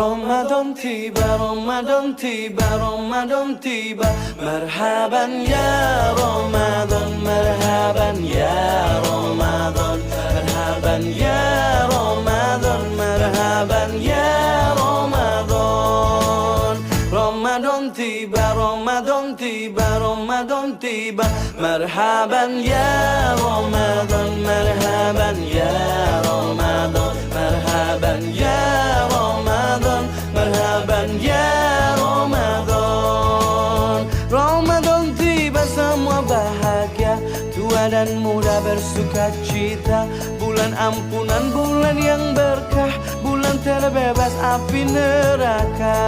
Ramadan tiba, Ramadan tiba, Ramadan tiba. Marhaban ya Ramadan, marhaban ya Ramadan, marhaban ya Ramadan, marhaban ya Ramadan. Ramadan tiba, Ramadan tiba, Ramadan tiba. Marhaban ya Ramadan, marhaban ya Ramadan, marhaban ya Ramadan, marhaban ya Ramadan. Ramadan tiba, semua bahagia, tua dan muda bersuka cita. Bulan ampunan, bulan yang berkah, bulan terbebas api neraka.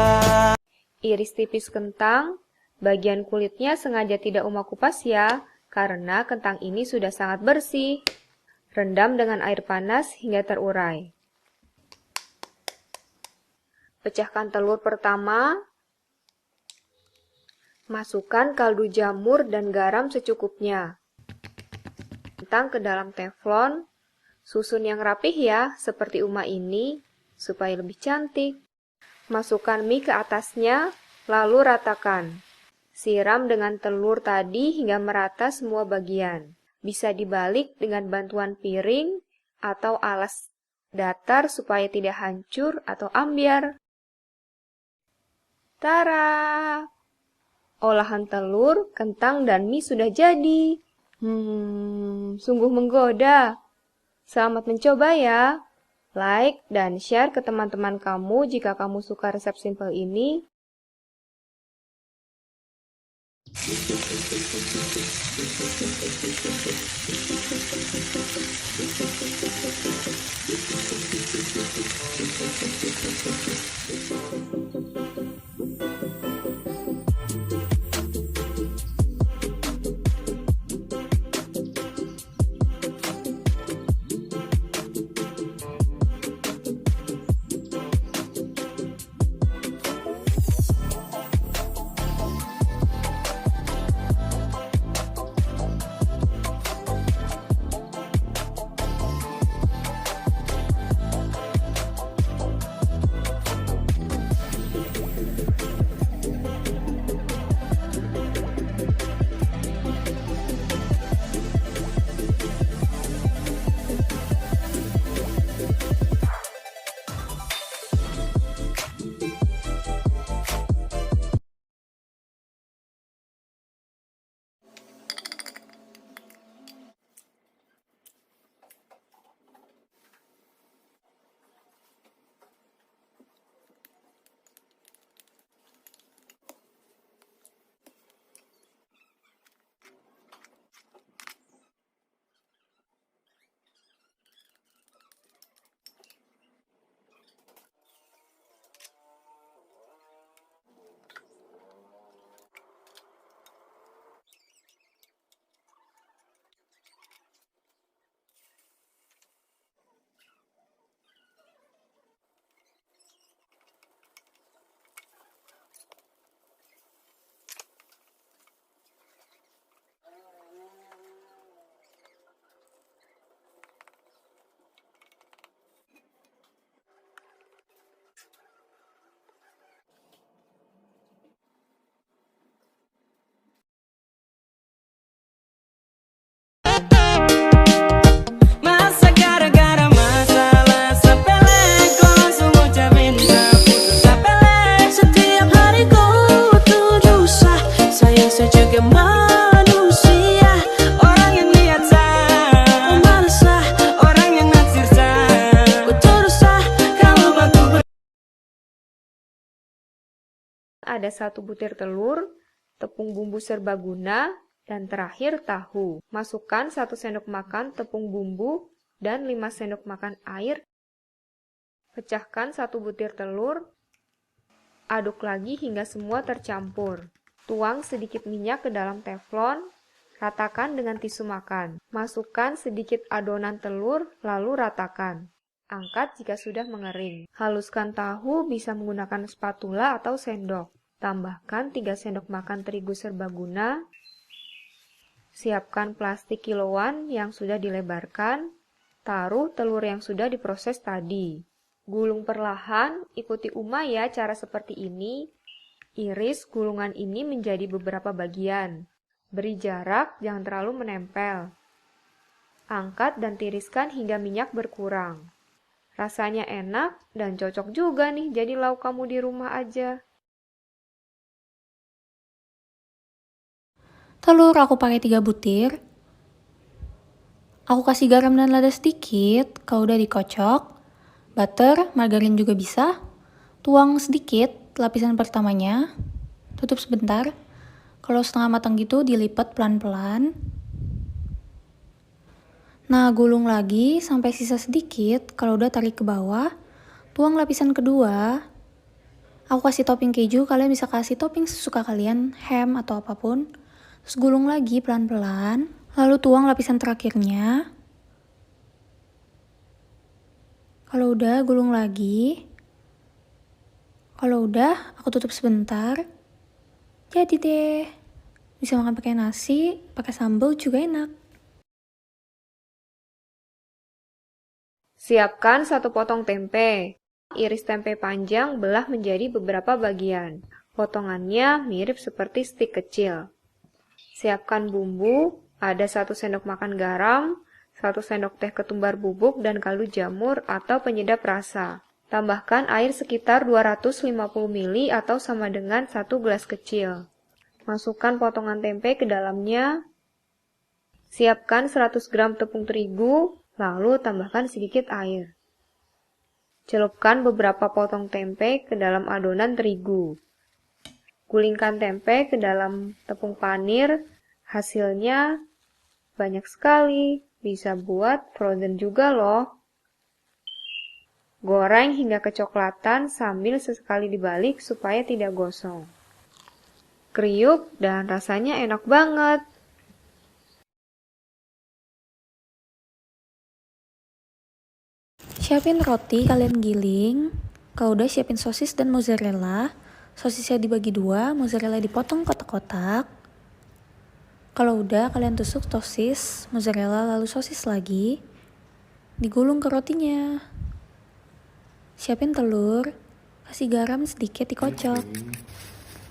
Iris tipis kentang, bagian kulitnya sengaja tidak Uma kupas ya, karena kentang ini sudah sangat bersih. Rendam dengan air panas hingga terurai. Pecahkan telur pertama. Masukkan kaldu jamur dan garam secukupnya. Kentang ke dalam teflon. Susun yang rapih ya, seperti Uma ini, supaya lebih cantik. Masukkan mie ke atasnya, lalu ratakan. Siram dengan telur tadi hingga merata semua bagian. Bisa dibalik dengan bantuan piring atau alas datar supaya tidak hancur atau ambyar. Tara! Olahan telur, kentang, dan mie sudah jadi. Sungguh menggoda. Selamat mencoba ya. Like dan share ke teman-teman kamu jika kamu suka resep simple ini. Ada 1 butir telur, tepung bumbu serbaguna, dan terakhir tahu. Masukkan 1 sendok makan tepung bumbu dan 5 sendok makan air. Pecahkan 1 butir telur, aduk lagi hingga semua tercampur. Tuang sedikit minyak ke dalam teflon, ratakan dengan tisu makan. Masukkan sedikit adonan telur, lalu ratakan. Angkat jika sudah mengering. Haluskan tahu bisa menggunakan spatula atau sendok. Tambahkan 3 sendok makan terigu serbaguna. Siapkan plastik kiloan yang sudah dilebarkan. Taruh telur yang sudah diproses tadi. Gulung perlahan, ikuti Uma ya cara seperti ini. Iris gulungan ini menjadi beberapa bagian. Beri jarak, jangan terlalu menempel. Angkat dan tiriskan hingga minyak berkurang. Rasanya enak dan cocok juga nih jadi lauk kamu di rumah aja. Telur aku pakai 3 butir. Aku kasih garam dan lada sedikit, kalau udah dikocok. Butter, margarin juga bisa. Tuang sedikit lapisan pertamanya. Tutup sebentar. Kalau setengah matang gitu dilipat pelan-pelan. Nah, gulung lagi sampai sisa sedikit. Kalau udah tarik ke bawah. Tuang lapisan kedua. Aku kasih topping keju, kalian bisa kasih topping sesuka kalian, ham atau apapun. Terus gulung lagi pelan-pelan. Lalu tuang lapisan terakhirnya. Kalau udah, gulung lagi. Kalau udah, aku tutup sebentar. Jadi deh. Bisa makan pakai nasi, pakai sambal juga enak. Siapkan 1 potong tempe. Iris tempe panjang, belah menjadi beberapa bagian. Potongannya mirip seperti stik kecil. Siapkan bumbu, ada 1 sendok makan garam, 1 sendok teh ketumbar bubuk dan kaldu jamur atau penyedap rasa. Tambahkan air sekitar 250 ml atau sama dengan 1 gelas kecil. Masukkan potongan tempe ke dalamnya. Siapkan 100 gram tepung terigu, lalu tambahkan sedikit air. Celupkan beberapa potong tempe ke dalam adonan terigu. Gulingkan tempe ke dalam tepung panir, hasilnya banyak sekali. Bisa buat frozen juga loh. Goreng hingga kecoklatan sambil sesekali dibalik supaya tidak gosong. Kriuk dan rasanya enak banget. Siapin roti, kalian giling. Kalau udah siapin sosis dan mozzarella. Sosisnya dibagi 2, mozzarella dipotong kotak-kotak. Kalau udah, kalian tusuk sosis, mozzarella, lalu sosis lagi. Digulung ke rotinya. Siapin telur, kasih garam sedikit dikocok.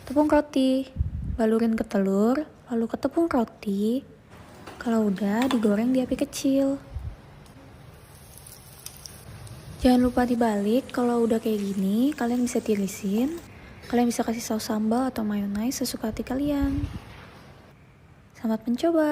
Tepung roti, balurin ke telur, lalu ke tepung roti. Kalau udah, digoreng di api kecil. Jangan lupa dibalik, kalau udah kayak gini, kalian bisa tirisin. Kalian bisa kasih saus sambal atau mayonnaise sesuka hati kalian. Selamat mencoba.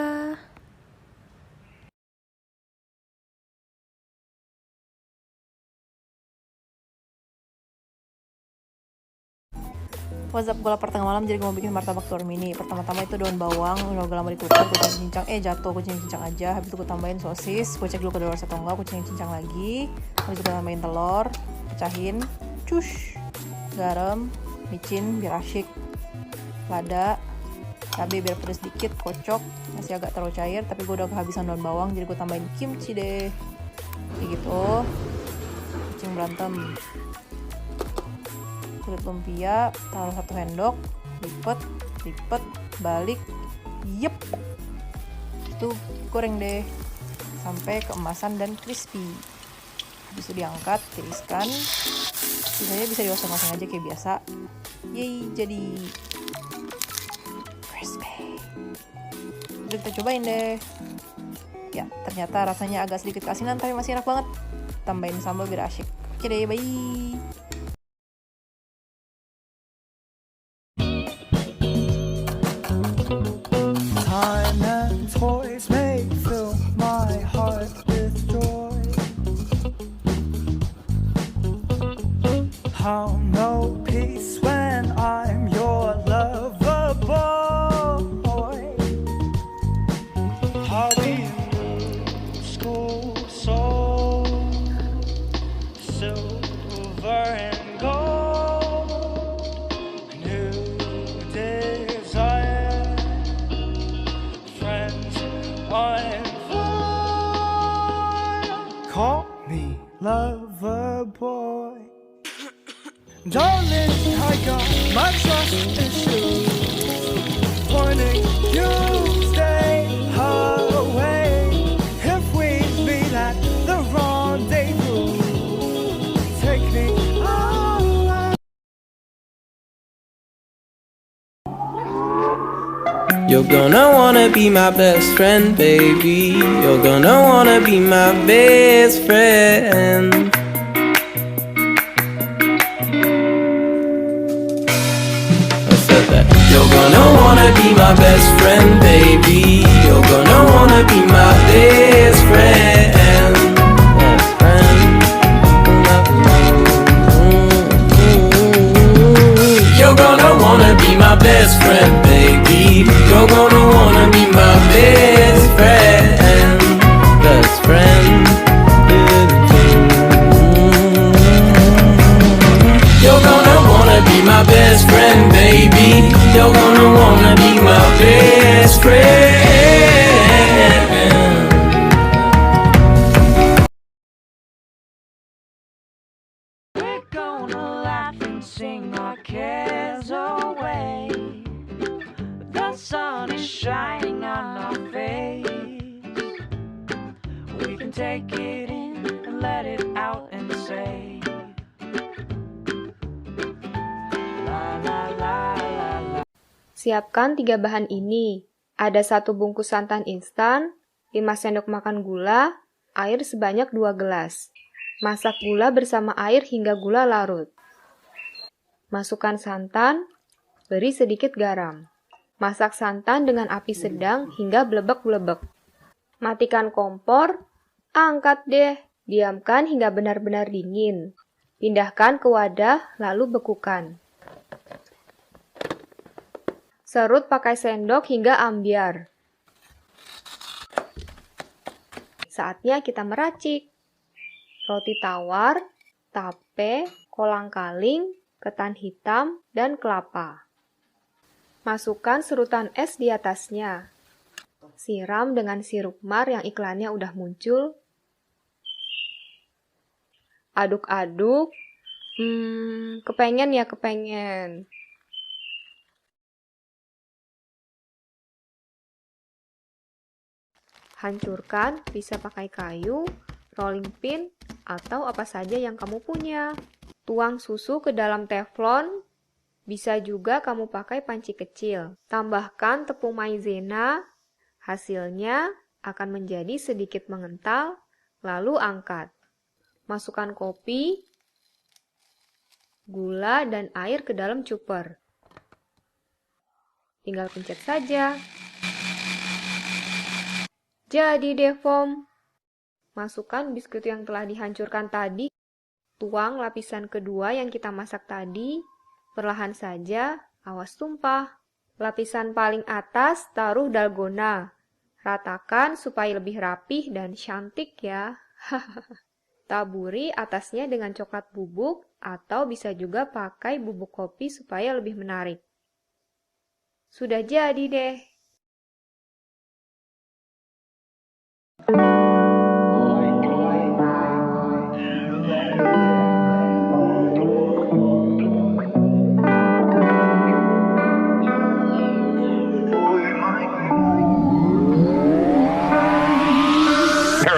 WhatsApp gue lapar tengah malam, jadi gue mau bikin martabak telur mini. Pertama-tama itu daun bawang, udah lama dikukus, gue cincang, jatuh, gue cincang aja. Habis itu gue tambahin sosis, gue cek dulu ke dalam atau enggak, gue cincang lagi. Habis itu gue tambahin telur, pecahin, cus, garam, micin biar asyik, lada, cabai biar pedas dikit, kocok, masih agak terlalu cair, tapi gue udah kehabisan daun bawang, jadi gue tambahin kimchi deh, kayak gitu, kucing berantem. Kulit lumpia taruh 1 sendok, lipet, balik, yep, itu goreng deh sampai keemasan dan crispy. Habis itu diangkat, tiriskan, sisanya bisa dioseng-oseng aja kayak biasa. Yeay, jadi crispy. Udah, kita cobain deh. Ya, ternyata rasanya agak sedikit keasinan tapi masih enak banget. Tambahin sambal biar asyik. Oke deh, bye. Time and toys may fill my heart with joy. How know peace when I'm your lover boy. How do you move school so silver and gold? New desire, friends on fire. Call me lover boy. You're gonna wanna be my best friend, baby. You're gonna wanna be my best friend. I said that. You're gonna wanna be my best friend, baby. You're gonna wanna be my best friend. Best friend. You're gonna wanna be my best friend, baby. You're gonna wanna be my best friend. Best friend. You're gonna wanna be my best friend, baby. You're gonna wanna be my best friend. We're gonna laugh and sing our cares away. The sun is shining on our face. We can take it in and let it out and say la la la la la. Siapkan 3 bahan ini. Ada 1 bungkus santan instan, 5 sendok makan gula, air sebanyak 2 gelas. Masak gula bersama air hingga gula larut. Masukkan santan, beri sedikit garam. Masak santan dengan api sedang hingga blebek-blebek. Matikan kompor, angkat deh. Diamkan hingga benar-benar dingin. Pindahkan ke wadah, lalu bekukan. Serut pakai sendok hingga ambyar. Saatnya kita meracik. Roti tawar, tape, kolang-kaling, ketan hitam, dan kelapa. Masukkan serutan es di atasnya. Siram dengan sirup mar yang iklannya udah muncul. Aduk-aduk. Kepengen ya, kepengen. Hancurkan, bisa pakai kayu, rolling pin, atau apa saja yang kamu punya. Tuang susu ke dalam teflon, bisa juga kamu pakai panci kecil. Tambahkan tepung maizena, hasilnya akan menjadi sedikit mengental, lalu angkat. Masukkan kopi, gula, dan air ke dalam chopper. Tinggal pencet saja. Jadi deh foam. Masukkan biskuit yang telah dihancurkan tadi. Tuang lapisan kedua yang kita masak tadi. Perlahan saja, awas tumpah. Lapisan paling atas taruh dalgona. Ratakan supaya lebih rapih dan cantik ya. Taburi atasnya dengan coklat bubuk atau bisa juga pakai bubuk kopi supaya lebih menarik. Sudah jadi deh.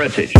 Heritage.